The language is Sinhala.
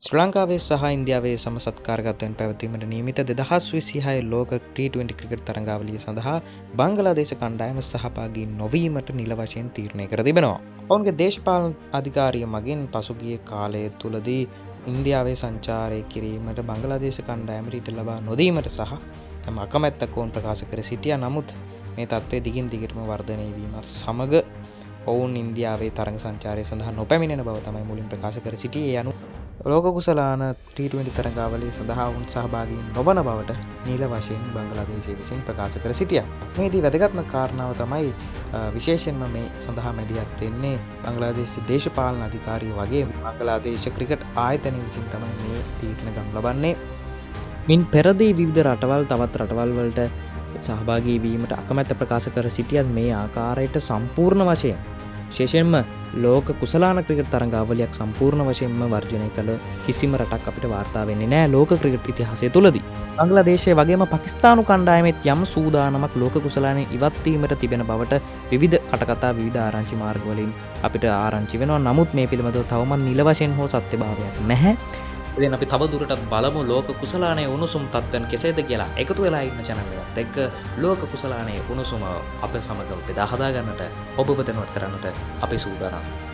ශ්‍රී ලංකාවේ සහ ඉන්දියාවේ සම සත්කාරගතයෙන් පැවතීමට නියමිත 2026 ලෝක T20 ක්‍රිකට් තරඟාවලිය සඳහා බංගලාදේශ කණ්ඩායම සහභාගී නොවීමට නිල වශයෙන් තීරණය කර තිබෙනවා. ඔවුන්ගේ දේශපාලන අධිකාරිය මගින් පසුගිය කාලය තුලදී ඉන්දියාවේ සංචාරය කිරීමට බංගලාදේශ කණ්ඩායමට ඉඩ ලබා නොදීමට සහ තම අකමැත්තක් ඔවුන් ප්‍රකාශ කර සිටියා. නමුත් මේ තත්ත්වය දිගින් දිගටම වර්ධනය වීමත් සමග ඔවුන් ඉන්දියාවේ තරඟ සංචාරය සඳහා නොපැමිණෙන බව තමයි මුලින් ප්‍රකාශ කර සිටියේ. යනු ලෝක කුසලාන T20 තරඟාවලිය සඳහා වුන් සහභාගී නොවන බවට නිල වශයෙන් බංගලාදේශය විසින් ප්‍රකාශ කර සිටියා. මේදී වැදගත්ම කාරණාව තමයි විශේෂයෙන්ම මේ සඳහා මැදිහත් වෙන්නේ බංගලාදේශ දේශපාලන අධිකාරිය වගේ බංගලාදේශ ක්‍රිකට් ආයතනය විසින් තමයි මේ තීරණ ගනු ලබන්නේ. මින් පෙරදී විවිධ රටවල් තවත් රටවල් වලට සහභාගී වීමට අකමැත්ත ප්‍රකාශ කර සිටියත් මේ ආකාරයට සම්පූර්ණ වශයෙන් විශේෂයෙන්ම ලෝක කුසලාන ක්‍රිකට් තරඟාවලියක් සම්පූර්ණ වශයෙන්ම වර්ජනය කළ කිසිම රටක් අපිට වාර්තා වෙන්නේ නැහැ ලෝක ක්‍රිකට් ඉතිහාසය තුලදී. බංග්ලාදේශය වගේම පාකිස්තානු කණ්ඩායමෙත් යම් සූදානමක් ලෝක කුසලානේ ඉවත් වීමට තිබෙන බවට විවිධ කටකතා විවිධ ආරංචි මාර්ග වලින් අපිට ආරංචි වෙනවා. නමුත් මේ පිළිබඳව තවමත් නිල වශයෙන් හෝ සත්‍යභාවයක් නැහැ. ඉතින් අපි තව දුරටත් බලමු ලෝක කුසලානේ උණුසුම් තත්ත්වයන් කෙසේද කියලා. එකතු වෙලා ඉන්න channel එකත් එක්ක ලෝක කුසලානේ උණුසුම අප සමග බෙදා හදා ගන්නට ඔබව දැනුවත් කරන්නට අපි සූදානම්.